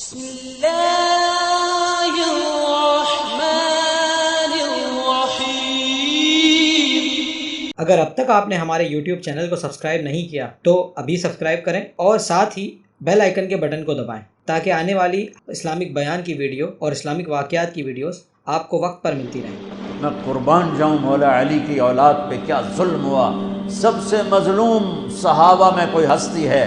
بسم اللہ الرحمن الرحیم۔ اگر اب تک آپ نے ہمارے YouTube چینل کو سبسکرائب نہیں کیا تو ابھی سبسکرائب کریں اور ساتھ ہی بیل آئیکن کے بٹن کو دبائیں تاکہ آنے والی اسلامک بیان کی ویڈیو اور اسلامک واقعات کی ویڈیوز آپ کو وقت پر ملتی رہیں۔ میں قربان جاؤں مولا علی کی اولاد پہ کیا ظلم ہوا۔ سب سے مظلوم صحابہ میں کوئی ہستی ہے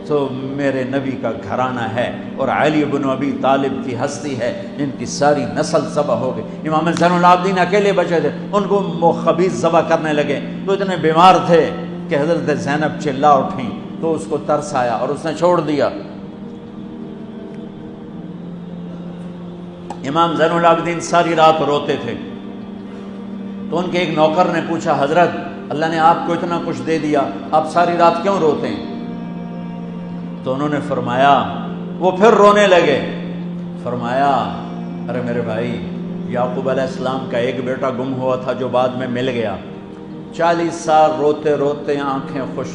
تو میرے نبی کا گھرانہ ہے، اور علی بن ابی طالب کی ہستی ہے جن کی ساری نسل ذبح ہو گئی۔ امام زین العابدین اکیلے بچے تھے، ان کو وہ خبیث ذبح کرنے لگے تو اتنے بیمار تھے کہ حضرت زینب چلا اٹھیں تو اس کو ترس آیا اور اس نے چھوڑ دیا۔ امام زین العابدین ساری رات روتے تھے تو ان کے ایک نوکر نے پوچھا، حضرت اللہ نے آپ کو اتنا کچھ دے دیا، آپ ساری رات کیوں روتے ہیں؟ تو انہوں نے فرمایا، وہ پھر رونے لگے، فرمایا ارے میرے بھائی، یعقوب علیہ السلام کا ایک بیٹا گم ہوا تھا جو بعد میں مل گیا، 40 سال روتے روتے آنکھیں خوش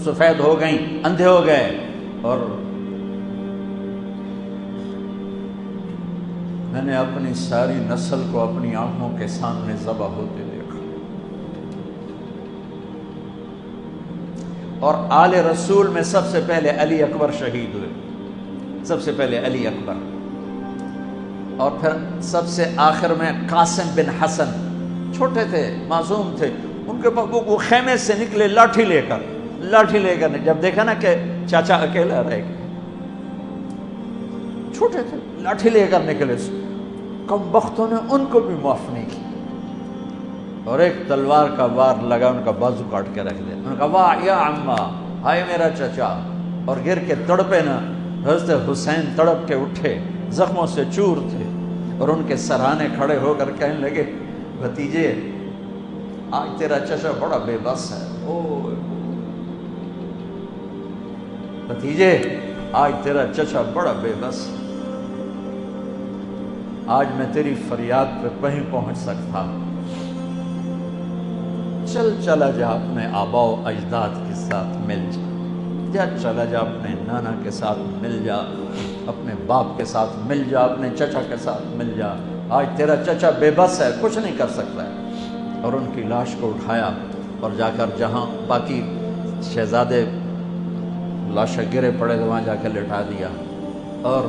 سفید ہو گئیں، اندھے ہو گئے، اور میں نے اپنی ساری نسل کو اپنی آنکھوں کے سامنے ذبح ہوتے دیکھا۔ اور آل رسول میں سب سے پہلے علی اکبر شہید ہوئے، سب سے پہلے علی اکبر، اور پھر سب سے آخر میں قاسم بن حسن، چھوٹے تھے، معصوم تھے، ان کے پاس وہ خیمے سے نکلے لاٹھی لے کر جب دیکھا نا کہ چاچا اکیلا رہ گیا، چھوٹے تھے، لاٹھی لے کر نکلے، کم بختوں نے ان کو بھی معاف نہیں کی، اور ایک تلوار کا وار لگا، ان کا بازو کاٹ کے رکھ دیا۔ انہوں نے کہا واہ یا عمہ، ہائے میرا چچا، اور گر کے تڑپے نا۔ حضرت حسین تڑپ کے اٹھے، زخموں سے چور تھے، اور ان کے سرانے کھڑے ہو کر کہنے لگے، بھتیجے آج تیرا چچا بڑا بے بس ہے، او بھتیجے آج تیرا چچا بڑا بے بس ہے، آج میں تیری فریاد پہ کہیں پہنچ سکتا، چلا جا اپنے آبا و اجداد کے ساتھ مل جا، چلا جا اپنے نانا کے ساتھ مل جا، اپنے باپ کے ساتھ مل جا، اپنے چچا کے ساتھ مل جا، آج تیرا چچا بے بس ہے، کچھ نہیں کر سکتا ہے۔ اور ان کی لاش کو اٹھایا اور جا کر جہاں باقی شہزادے لاشیں گرے پڑے تھے وہاں جا کے لٹا دیا، اور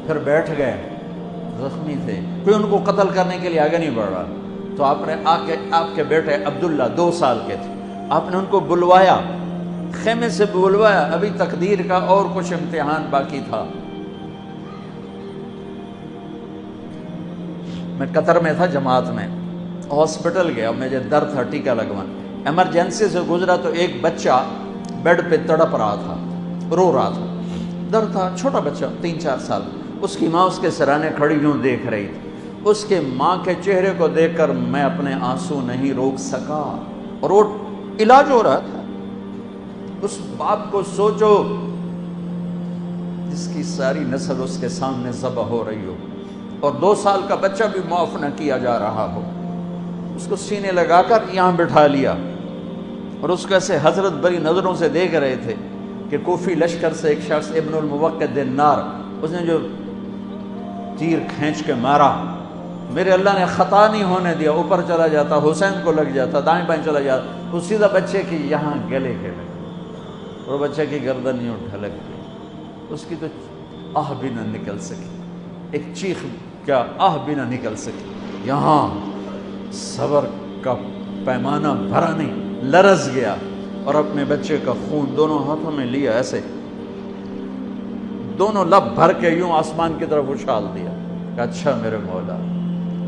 پھر بیٹھ گئے، زخمی تھے، کوئی ان کو قتل کرنے کے لیے آگے نہیں بڑھ رہا، تو آپ نے آپ کے بیٹے عبداللہ 2 سال کے تھے، آپ نے ان کو بلوایا، خیمے سے بلوایا، ابھی تقدیر کا اور کچھ امتحان باقی تھا۔ میں قطر میں تھا جماعت میں، ہاسپٹل گیا، مجھے درد تھا ٹیکہ لگوانا، ایمرجنسی سے گزرا تو ایک بچہ بیڈ پہ تڑپ رہا تھا، رو رہا تھا، درد تھا، چھوٹا بچہ 3-4 سال، اس کی ماں اس کے سرانے کھڑی یوں دیکھ رہی تھی، اس کے ماں کے چہرے کو دیکھ کر میں اپنے آنسو نہیں روک سکا، اور وہ علاج ہو رہا تھا۔ اس باپ کو سوچو جس کی ساری نسل اس کے سامنے ذبح ہو رہی ہو، اور 2 سال کا بچہ بھی معاف نہ کیا جا رہا ہو، اس کو سینے لگا کر یہاں بٹھا لیا، اور اس کو ایسے حضرت بری نظروں سے دیکھ رہے تھے کہ کوفی لشکر سے ایک شخص ابن الموقد النار، اس نے جو تیر کھینچ کے مارا، میرے اللہ نے خطا نہیں ہونے دیا، اوپر چلا جاتا، حسین کو لگ جاتا، دائیں بائیں چلا جاتا، وہ سیدھا بچے کی یہاں گلے کے لگے، اور بچے کی گردن یوں ڈھلک گئی، اس کی تو آہ بھی نہ نکل سکی، ایک چیخ کیا آہ بھی نہ نکل سکی، یہاں صبر کا پیمانہ بھرا نہیں، لرز گیا، اور اپنے بچے کا خون دونوں ہاتھوں میں لیا، ایسے دونوں لب بھر کے یوں آسمان کی طرف اچھال دیا کہ اچھا میرے مولا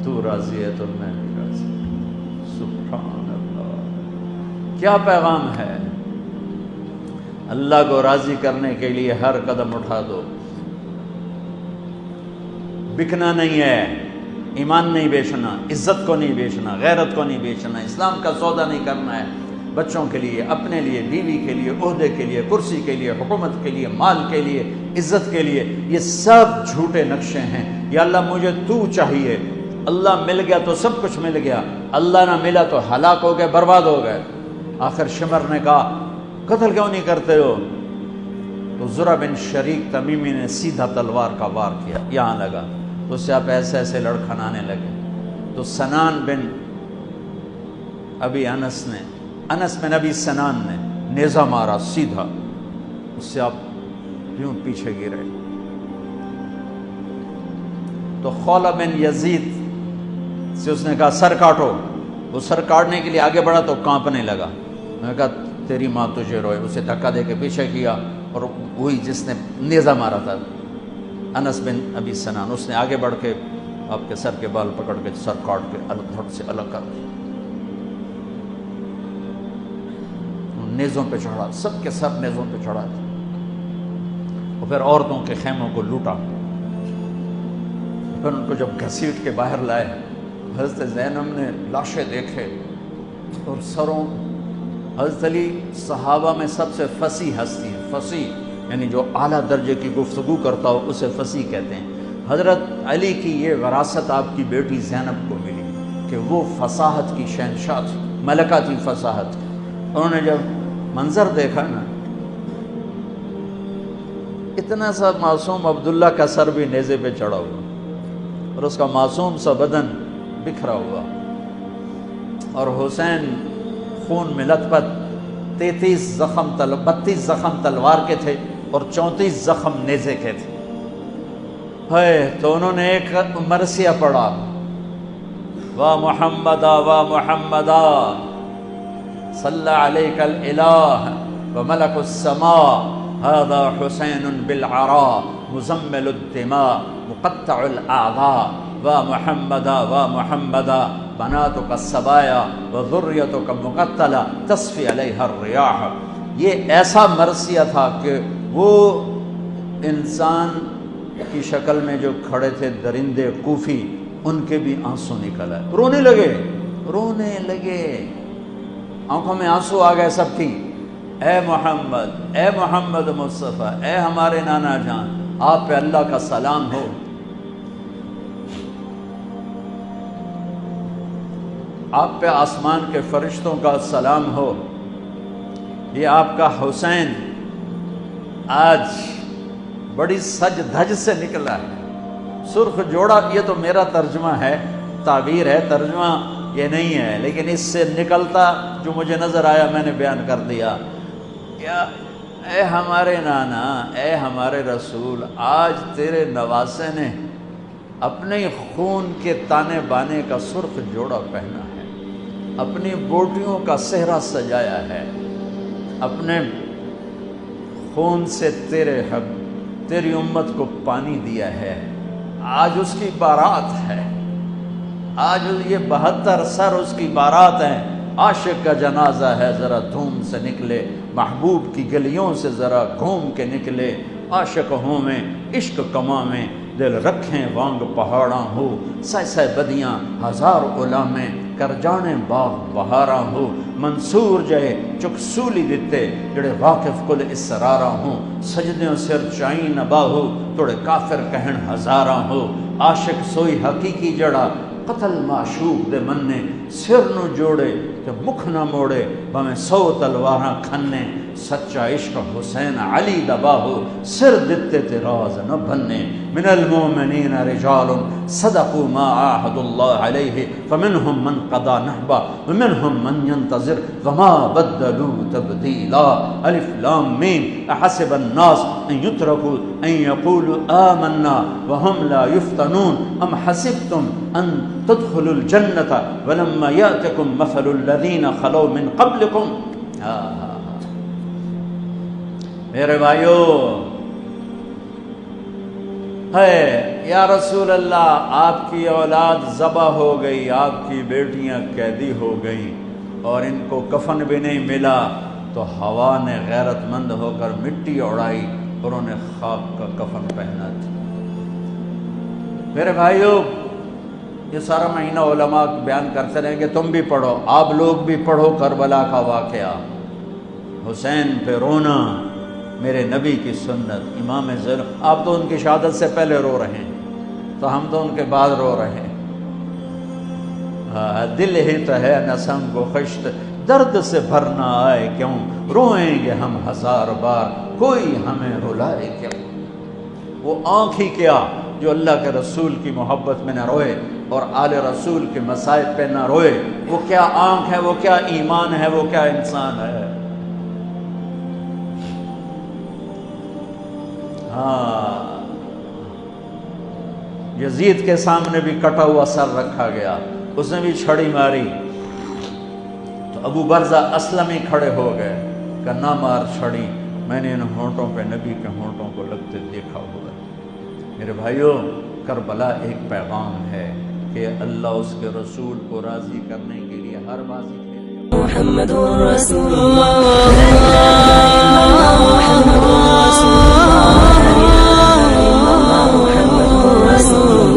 تو راضی ہے تو میں بھی راضی۔ سبحان اللہ، کیا پیغام ہے! اللہ کو راضی کرنے کے لیے ہر قدم اٹھا دو، بکنا نہیں ہے، ایمان نہیں بیچنا، عزت کو نہیں بیچنا، غیرت کو نہیں بیچنا، اسلام کا سودا نہیں کرنا ہے، بچوں کے لیے، اپنے لیے، بیوی کے لیے، عہدے کے لیے، کرسی کے لیے، حکومت کے لیے، مال کے لیے، عزت کے لیے، یہ سب جھوٹے نقشے ہیں۔ یا اللہ مجھے تو چاہیے، اللہ مل گیا تو سب کچھ مل گیا، اللہ نہ ملا تو ہلاک ہو گئے، برباد ہو گئے۔ آخر شمر نے کہا قتل کیوں نہیں کرتے ہو؟ تو زرع بن شریک تمیمی نے سیدھا تلوار کا وار کیا، یہاں لگا تو اس سے آپ ایسے ایسے لڑکھنانے لگے، تو سنان بن ابی انس بن ابی سنان نے نیزہ مارا سیدھا، اس سے آپ یوں پیچھے گرے۔ تو خولہ بن یزید سے اس نے کہا سر کاٹو، وہ سر کاٹنے کے لیے آگے بڑھا تو کانپنے لگا، میں نے کہا تیری ماں تجھے روئے، اسے دھکا دے کے پیچھے کیا، اور وہی جس نے نیزہ مارا تھا انس بن ابی سنان، اس نے آگے بڑھ کے آپ کے سر کے بال پکڑ کے سر کاٹ کے دھڑ سے الگ کر دیا، نیزوں پہ چڑھا، سب کے سر نیزوں پہ چڑھا تھا، اور پھر عورتوں کے خیموں کو لوٹا، پھر ان کو جب گھسیٹ کے باہر لائے، حضرت زینب نے لاشیں دیکھے اور سروں، حضرت علی صحابہ میں سب سے فصیح ہستی ہے، فصیح یعنی جو اعلیٰ درجے کی گفتگو کرتا ہو اسے فصیح کہتے ہیں۔ حضرت علی کی یہ وراثت آپ کی بیٹی زینب کو ملی کہ وہ فصاحت کی شہنشاہ تھی، ملکہ تھی فصاحت۔ انہوں نے جب منظر دیکھا نا، اتنا سا معصوم عبداللہ کا سر بھی نیزے پہ چڑھا ہوا اور اس کا معصوم سا بدن بکھرا ہوا، اور حسین خون میں لت پت، 32 زخم تلوار کے تھے اور 34 زخم نیزے کے تھے۔ تو انہوں نے ایک مرثیہ پڑھا، وا محمدا وا محمدا صلی علیک الالہ وملک السماء هذا حسین بالعراء مزمل الدماء مقطع الاعضاء وا محمدا وا محمدا بناتک السبایا وذریتک مقتلہ تصفی علیہ الریاح۔ یہ ایسا مرثیہ تھا کہ وہ انسان کی شکل میں جو کھڑے تھے درندے کوفی، ان کے بھی آنسو نکل آئے، رونے لگے، آنکھوں میں آنسو آ گئے سب کی۔ اے محمد مصطفیٰ، اے ہمارے نانا جان، آپ پہ اللہ کا سلام ہو، آپ پہ آسمان کے فرشتوں کا سلام ہو، یہ آپ کا حسین آج بڑی سج دھج سے نکلا ہے، سرخ جوڑا۔ یہ تو میرا ترجمہ ہے، تعبیر ہے، ترجمہ یہ نہیں ہے، لیکن اس سے نکلتا جو مجھے نظر آیا میں نے بیان کر دیا۔ کیا اے ہمارے نانا، اے ہمارے رسول، آج تیرے نواسے نے اپنے خون کے تانے بانے کا سرخ جوڑا پہنا ہے، اپنی بوٹیوں کا صحرا سجایا ہے، اپنے خون سے تیری امت کو پانی دیا ہے، آج اس کی بارات ہے، آج یہ 72 سر اس کی بارات ہیں۔ عاشق کا جنازہ ہے، ذرا دھوم سے نکلے، محبوب کی گلیوں سے ذرا گھوم کے نکلے، عاشق ہوں میں عشق کماں میں دل رکھیں وانگ پہاڑاں ہو، سہ بدیاں ہزار غلامیں کر جانے باغ بہاراں ہو، منصور جہے چک سولی دتے جڑے واقف کل اسراراں ہوں، سجدیوں سر چائیں نبا ہو توڑے کافر کہن ہزاراں ہو، عاشق سوئی حقیقی جڑا قتل معشوق دے مننے، سر نو جوڑے کہ مکھ نہ موڑے بھویں 100 تلواراں کھنے، سچا عشق حسین علی دبا ہو، سر دتے تے راز نہ بھنے، من المومنین رجال صدقوا ما عاہدوا اللہ علیہ فمنہم من قضا نحبہ ومنہم من ينتظر وما بدلوا تبدیلا۔ الف لام میم احسب الناس ان يتركوا ان يقولوا آمنا وهم لا يفتنون ام حسبتم ان تدخلوا الجنة ولما يأتكم مثل الذين خلوا من قبلكم۔ میرے بھائیو، ہے یا رسول اللہ، آپ کی اولاد ذبح ہو گئی، آپ کی بیٹیاں قیدی ہو گئیں اور ان کو کفن بھی نہیں ملا، تو ہوا نے غیرت مند ہو کر مٹی اڑائی اور انہیں خاک کا کفن پہنا تھا۔ میرے بھائیو، یہ سارا مہینہ علماء بیان کرتے رہیں گے، تم بھی پڑھو، آپ لوگ بھی پڑھو کربلا کا واقعہ، حسین پہ رونا، میرے نبی کی سنت، امام زین۔ آپ تو ان کی شہادت سے پہلے رو رہے ہیں، تو ہم تو ان کے بعد رو رہے ہیں۔ دل ہی تو ہے نسم و خشت، درد سے بھرنا آئے کیوں، روئیں گے ہم 1000 بار، کوئی ہمیں رلائے کیا، وہ آنکھ ہی کیا جو اللہ کے رسول کی محبت میں نہ روئے اور آل رسول کے مصائب پہ نہ روئے، وہ کیا آنکھ ہے، وہ کیا ایمان ہے، وہ کیا انسان ہے۔ ہاں، یزید کے سامنے بھی کٹا ہوا سر رکھا گیا، اس نے بھی چھڑی ماری تو ابو برزہ اسلمی کھڑے ہو گئے کہ نہ مار چھڑی، میں نے ان ہونٹوں پہ نبی کے ہونٹوں کو لگتے دیکھا ہوا ہے۔ میرے بھائیوں، کربلا ایک پیغام ہے کہ اللہ اس کے رسول کو راضی کرنے کے لیے ہر بازی کھیلے۔ محمد رسول اللہ